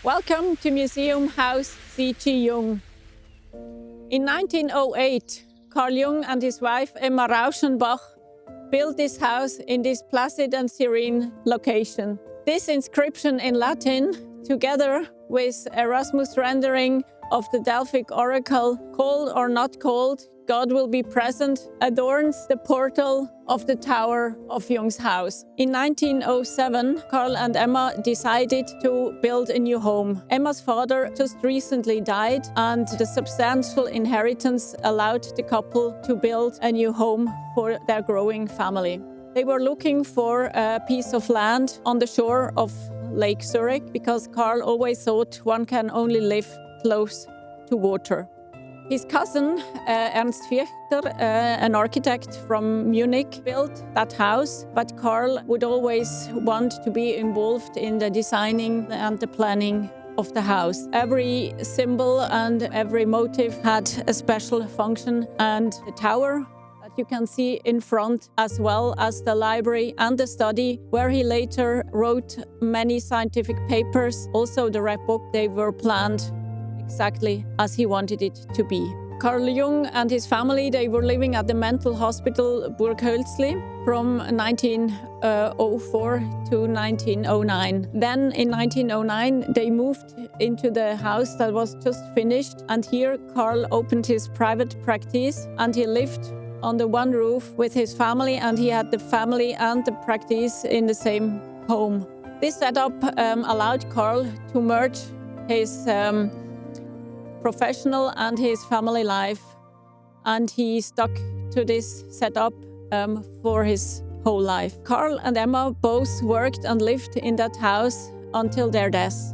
Welcome to Museum House C.G. Jung. In 1908, Carl Jung and his wife Emma Rauschenbach built this house in this placid and serene location. This inscription in Latin, together with Erasmus' rendering of the Delphic oracle, called or not called, God will be present, adorns the portal of the tower of Jung's house. In 1907, Carl and Emma decided to build a new home. Emma's father just recently died, and the substantial inheritance allowed the couple to build a new home for their growing family. They were looking for a piece of land on the shore of Lake Zurich because Carl always thought one can only live close to water. His cousin, Ernst Fichter, an architect from Munich, built that house, but Carl would always want to be involved in the designing and the planning of the house. Every symbol and every motif had a special function, and the tower that you can see in front, as well as the library and the study, where he later wrote many scientific papers. Also the Red Book, they were planned exactly as he wanted it to be. Carl Jung and his family, they were living at the mental hospital Burghölzli from 1904 to 1909. Then in 1909, they moved into the house that was just finished, and here Carl opened his private practice, and he lived on the one roof with his family, and he had the family and the practice in the same home. This setup allowed Carl to merge his professional and his family life, and he stuck to this setup for his whole life. Carl and Emma both worked and lived in that house until their death.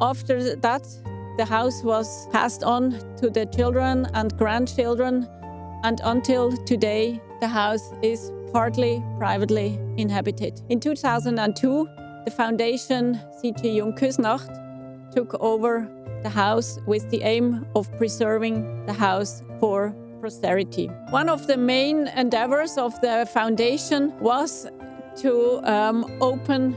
After that, the house was passed on to the children and grandchildren, and until today, the house is partly privately inhabited. In 2002, the foundation C.G. Jung Küsnacht took over the house with the aim of preserving the house for posterity. One of the main endeavors of the foundation was to open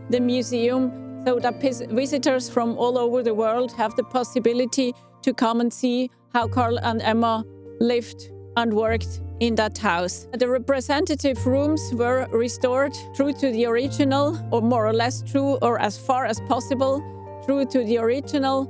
the museum so that visitors from all over the world have the possibility to come and see how Carl and Emma lived and worked in that house. The representative rooms were restored true to the original, or more or less true, or as far as possible true to the original.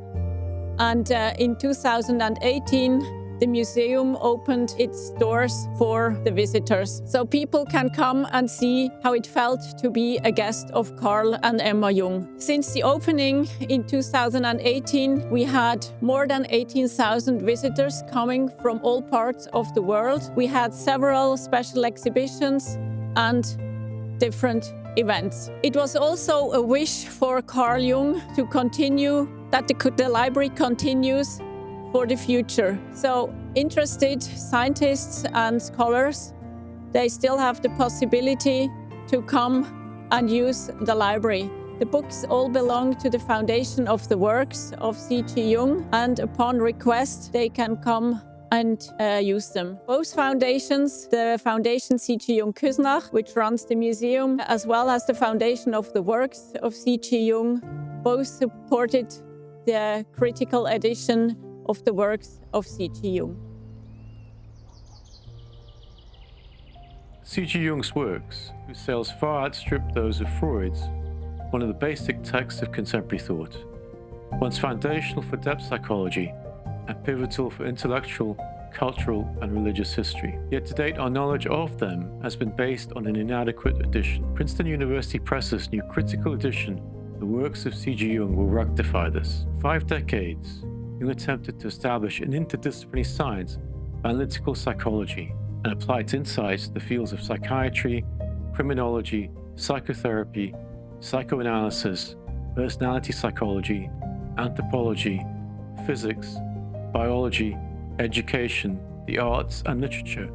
And in 2018, the museum opened its doors for the visitors. So people can come and see how it felt to be a guest of Carl and Emma Jung. Since the opening in 2018, we had more than 18,000 visitors coming from all parts of the world. We had several special exhibitions and different events. It was also a wish for Carl Jung to continue, that the library continues for the future. So interested scientists and scholars, they still have the possibility to come and use the library. The books all belong to the foundation of the works of C.G. Jung, and upon request they can come and use them. Both foundations, the foundation C.G. Jung Küsnacht, which runs the museum, as well as the foundation of the works of C.G. Jung, both supported the critical edition of the works of C.G. Jung. C.G. Jung's works, whose sales far outstripped those of Freud's, one of the basic texts of contemporary thought, once foundational for depth psychology and pivotal for intellectual, cultural, and religious history. Yet to date, our knowledge of them has been based on an inadequate edition. Princeton University Press's new critical edition, The Works of C.G. Jung, will rectify this. For 5 decades, Jung attempted to establish an interdisciplinary science of analytical psychology and apply its insights to the fields of psychiatry, criminology, psychotherapy, psychoanalysis, personality psychology, anthropology, physics, biology, education, the arts and literature,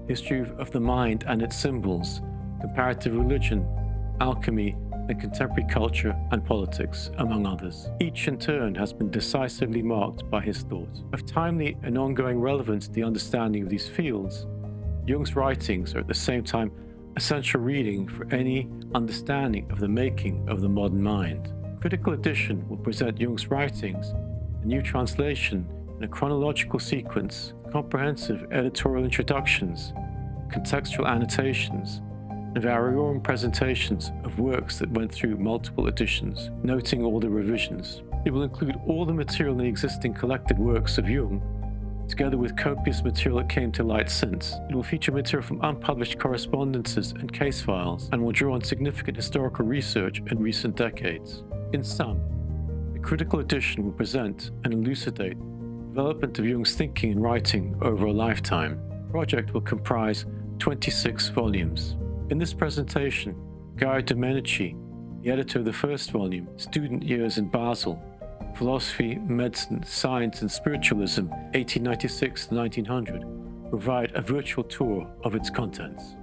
history of the mind and its symbols, comparative religion, alchemy, and contemporary culture and politics, among others. Each in turn has been decisively marked by his thought. Of timely and ongoing relevance to the understanding of these fields, Jung's writings are at the same time essential reading for any understanding of the making of the modern mind. Critical Edition will present Jung's writings, a new translation in a chronological sequence, comprehensive editorial introductions, contextual annotations, and variorum presentations of works that went through multiple editions, noting all the revisions. It will include all the material in the existing collected works of Jung, together with copious material that came to light since. It will feature material from unpublished correspondences and case files, and will draw on significant historical research in recent decades. In sum, the Critical Edition will present and elucidate the development of Jung's thinking and writing over a lifetime. The project will comprise 26 volumes. In this presentation, Gaia Domencici, the editor of the first volume, Student Years in Basel, Philosophy, Medicine, Science and Spiritualism, 1896 to 1900, will provide a virtual tour of its contents.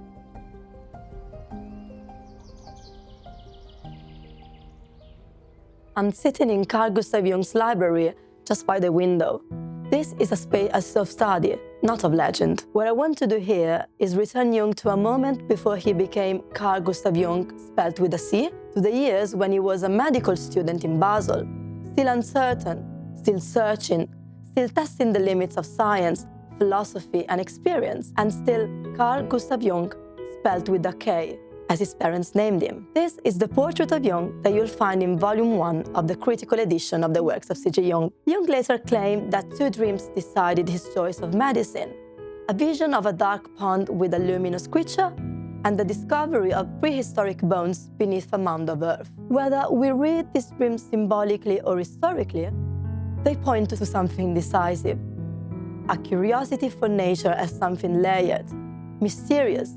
I'm sitting in Carl Gustav Jung's library just by the window. This is a space of study, not of legend. What I want to do here is return Jung to a moment before he became Carl Gustav Jung, spelled with a C, to the years when he was a medical student in Basel, still uncertain, still searching, still testing the limits of science, philosophy and experience, and still Carl Gustav Jung, spelled with a K, as his parents named him. This is the portrait of Jung that you'll find in Volume 1 of the critical edition of the works of C.G. Jung. Jung later claimed that two dreams decided his choice of medicine: a vision of a dark pond with a luminous creature, and the discovery of prehistoric bones beneath a mound of earth. Whether we read these dreams symbolically or historically, they point to something decisive: a curiosity for nature as something layered, mysterious,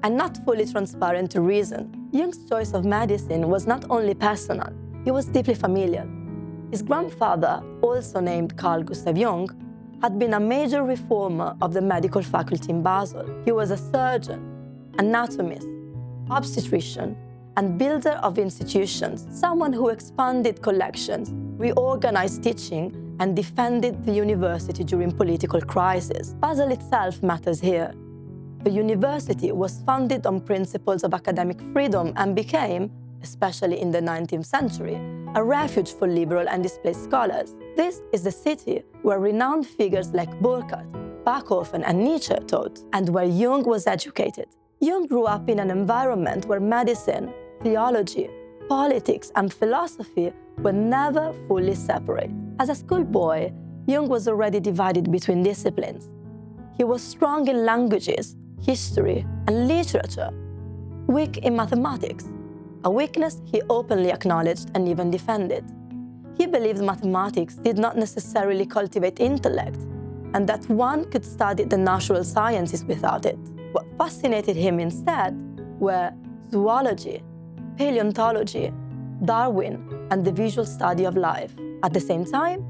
and not fully transparent to reason. Jung's choice of medicine was not only personal, it was deeply familial. His grandfather, also named Carl Gustav Jung, had been a major reformer of the medical faculty in Basel. He was a surgeon, anatomist, obstetrician, and builder of institutions, someone who expanded collections, reorganized teaching, and defended the university during political crisis. Basel itself matters here. The university was founded on principles of academic freedom and became, especially in the 19th century, a refuge for liberal and displaced scholars. This is the city where renowned figures like Burckhardt, Bachofen, and Nietzsche taught, and where Jung was educated. Jung grew up in an environment where medicine, theology, politics, and philosophy were never fully separate. As a schoolboy, Jung was already divided between disciplines. He was strong in languages, history, and literature, weak in mathematics, a weakness he openly acknowledged and even defended. He believed mathematics did not necessarily cultivate intellect, and that one could study the natural sciences without it. What fascinated him instead were zoology, paleontology, Darwin, and the visual study of life. At the same time,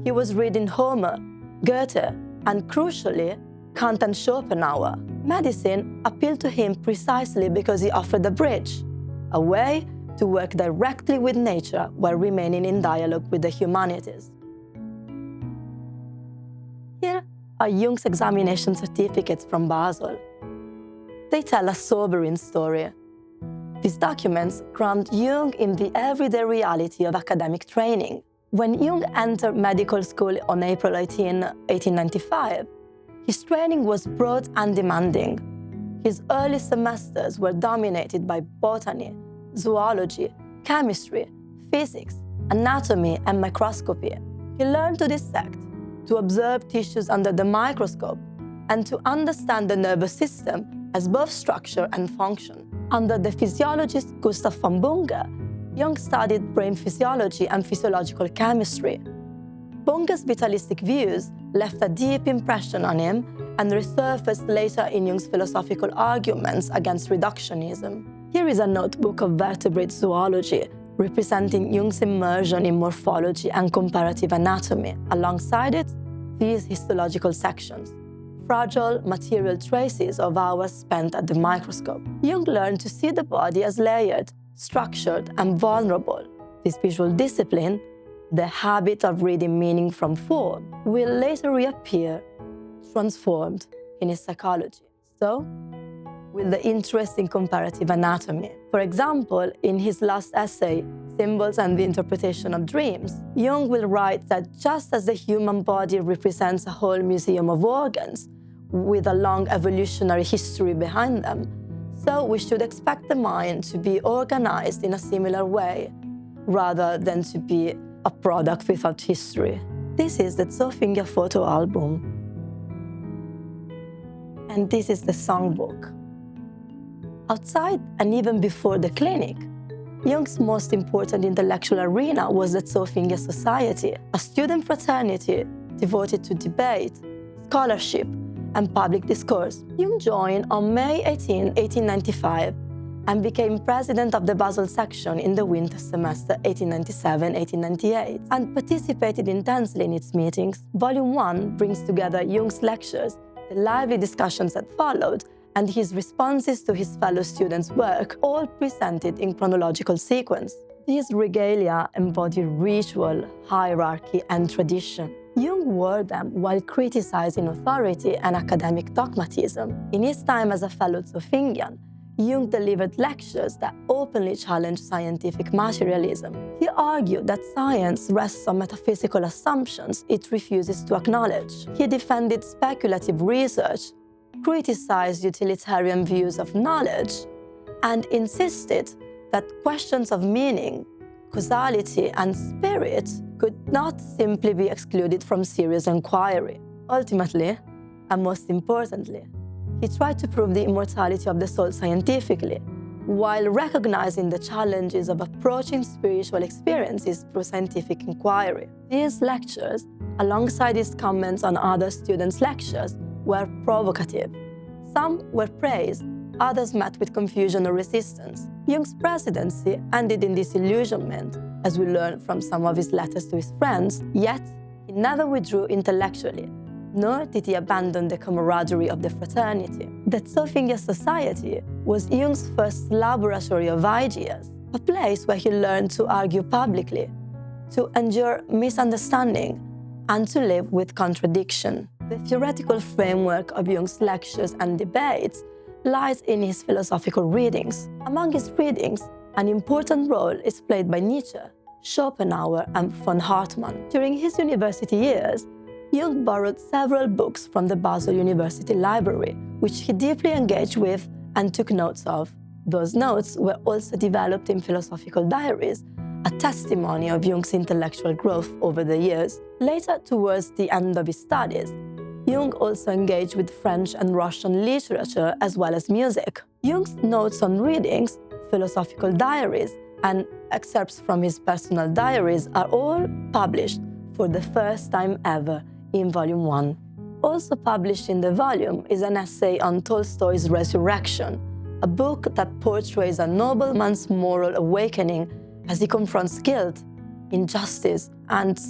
he was reading Homer, Goethe, and crucially, Kant and Schopenhauer. Medicine appealed to him precisely because he offered a bridge, a way to work directly with nature while remaining in dialogue with the humanities. Here are Jung's examination certificates from Basel. They tell a sobering story. These documents ground Jung in the everyday reality of academic training. When Jung entered medical school on April 18, 1895, his training was broad and demanding. His early semesters were dominated by botany, zoology, chemistry, physics, anatomy, and microscopy. He learned to dissect, to observe tissues under the microscope, and to understand the nervous system as both structure and function. Under the physiologist Gustav von Bunge, Jung studied brain physiology and physiological chemistry. Bunge's vitalistic views left a deep impression on him and resurfaced later in Jung's philosophical arguments against reductionism. Here is a notebook of vertebrate zoology, representing Jung's immersion in morphology and comparative anatomy. Alongside it, these histological sections, fragile material traces of hours spent at the microscope. Jung learned to see the body as layered, structured, and vulnerable. This visual discipline, the habit of reading meaning from form, will later reappear, transformed in his psychology. So, will the interest in comparative anatomy. For example, in his last essay, symbols and the interpretation of dreams, Jung will write that just as the human body represents a whole museum of organs with a long evolutionary history behind them, so we should expect the mind to be organized in a similar way, rather than to be a product without history. This is the Zofingia photo album. And this is the songbook. Outside and even before the clinic, Jung's most important intellectual arena was the Zofingia Society, a student fraternity devoted to debate, scholarship, and public discourse. Jung joined on May 18, 1895, and became president of the Basel section in the winter semester 1897-1898, and participated intensely in its meetings. Volume 1 brings together Jung's lectures, the lively discussions that followed, and his responses to his fellow students' work, all presented in chronological sequence. These regalia embody ritual, hierarchy, and tradition. Jung wore them while criticizing authority and academic dogmatism. In his time as a fellow Zofingian, Jung delivered lectures that openly challenged scientific materialism. He argued that science rests on metaphysical assumptions it refuses to acknowledge. He defended speculative research, criticized utilitarian views of knowledge, and insisted that questions of meaning, causality, and spirit could not simply be excluded from serious inquiry. Ultimately, and most importantly, he tried to prove the immortality of the soul scientifically, while recognizing the challenges of approaching spiritual experiences through scientific inquiry. These lectures, alongside his comments on other students' lectures, were provocative. Some were praised, others met with confusion or resistance. Jung's presidency ended in disillusionment, as we learn from some of his letters to his friends, yet he never withdrew intellectually, nor did he abandon the camaraderie of the fraternity. The Zofingia Society was Jung's first laboratory of ideas, a place where he learned to argue publicly, to endure misunderstanding, and to live with contradiction. The theoretical framework of Jung's lectures and debates lies in his philosophical readings. Among his readings, an important role is played by Nietzsche, Schopenhauer, and von Hartmann. During his university years, Jung borrowed several books from the Basel University Library, which he deeply engaged with and took notes of. Those notes were also developed in philosophical diaries, a testimony of Jung's intellectual growth over the years. Later, towards the end of his studies, Jung also engaged with French and Russian literature as well as music. Jung's notes on readings, philosophical diaries, and excerpts from his personal diaries are all published for the first time ever in Volume 1. Also published in the volume is an essay on Tolstoy's Resurrection, a book that portrays a nobleman's moral awakening as he confronts guilt, injustice, and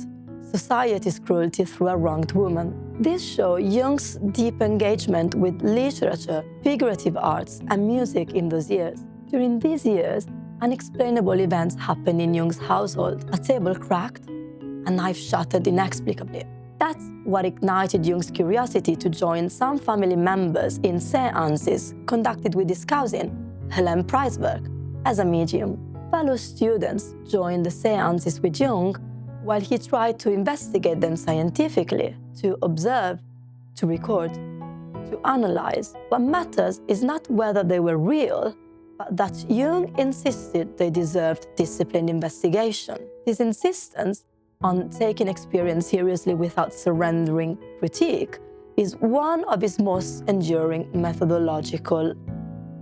society's cruelty through a wronged woman. This shows Jung's deep engagement with literature, figurative arts, and music in those years. During these years, unexplainable events happened in Jung's household. A table cracked, a knife shattered inexplicably. That's what ignited Jung's curiosity to join some family members in séances conducted with his cousin, Helene Preisberg, as a medium. Fellow students joined the séances with Jung, while he tried to investigate them scientifically, to observe, to record, to analyze. What matters is not whether they were real, but that Jung insisted they deserved disciplined investigation. His insistence on taking experience seriously without surrendering critique is one of his most enduring methodological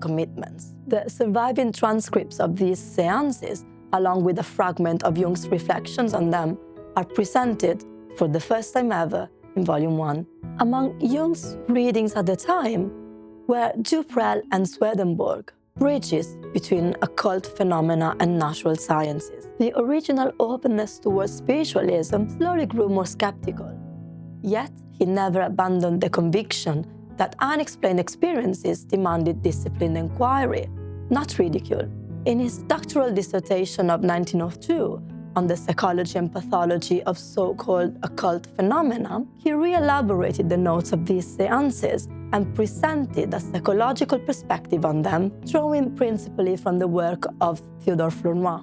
commitments. The surviving transcripts of these séances, along with a fragment of Jung's reflections on them, are presented for the first time ever in Volume 1. Among Jung's readings at the time were Duprel and Swedenborg, bridges between occult phenomena and natural sciences. The original openness towards spiritualism slowly grew more skeptical. Yet, he never abandoned the conviction that unexplained experiences demanded disciplined inquiry, not ridicule. In his doctoral dissertation of 1902 on the psychology and pathology of so-called occult phenomena, he re-elaborated the notes of these séances and presented a psychological perspective on them, drawing principally from the work of Theodore Flournoy.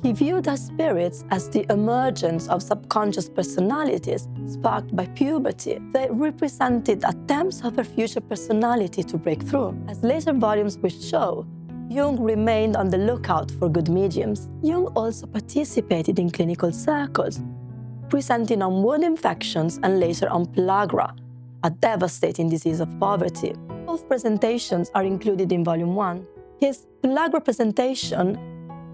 He viewed as spirits as the emergence of subconscious personalities sparked by puberty. They represented attempts of a future personality to break through. As later volumes will show, Jung remained on the lookout for good mediums. Jung also participated in clinical circles, presenting on wound infections and later on pellagra, a devastating disease of poverty. Both presentations are included in Volume 1. His pellagra presentation,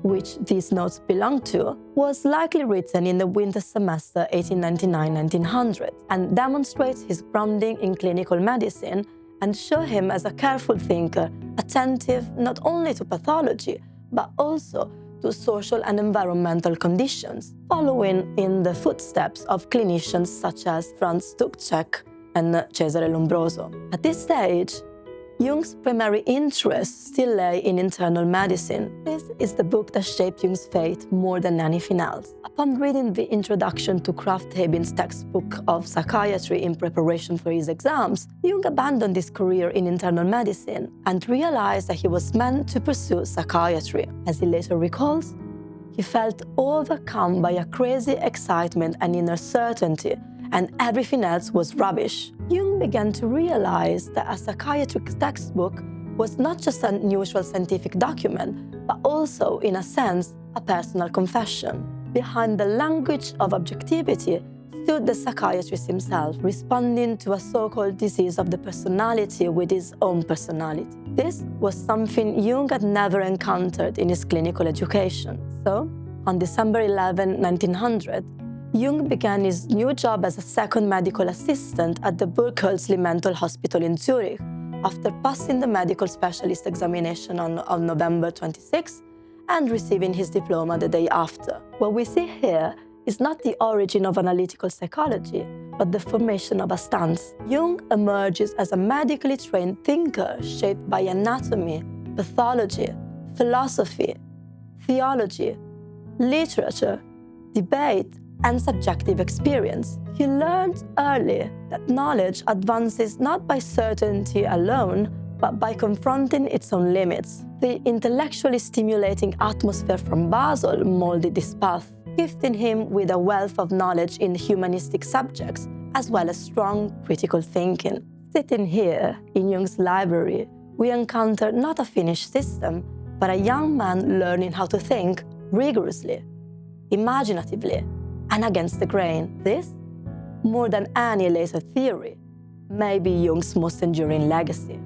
which these notes belong to, was likely written in the winter semester 1899-1900 and demonstrates his grounding in clinical medicine and show him as a careful thinker, attentive not only to pathology, but also to social and environmental conditions, following in the footsteps of clinicians such as Franz Dubček and Cesare Lombroso. At this stage, Jung's primary interest still lay in internal medicine. This is the book that shaped Jung's fate more than anything else. Upon reading the introduction to Krafft-Ebing's textbook of psychiatry in preparation for his exams, Jung abandoned his career in internal medicine and realized that he was meant to pursue psychiatry. As he later recalls, he felt overcome by a crazy excitement and inner certainty, and everything else was rubbish. Jung began to realize that a psychiatric textbook was not just an unusual scientific document, but also, in a sense, a personal confession. Behind the language of objectivity stood the psychiatrist himself, responding to a so-called disease of the personality with his own personality. This was something Jung had never encountered in his clinical education. So, on December 11, 1900, Jung began his new job as a second medical assistant at the Burghölzli Mental Hospital in Zurich, after passing the medical specialist examination on November 26 and receiving his diploma the day after. What we see here is not the origin of analytical psychology, but the formation of a stance. Jung emerges as a medically trained thinker shaped by anatomy, pathology, philosophy, theology, literature, debate, and subjective experience. He learned early that knowledge advances not by certainty alone, but by confronting its own limits. The intellectually stimulating atmosphere from Basel molded this path, gifting him with a wealth of knowledge in humanistic subjects, as well as strong critical thinking. Sitting here in Jung's library, we encounter not a finished system, but a young man learning how to think rigorously, imaginatively, and against the grain. This, more than any later theory, may be Jung's most enduring legacy.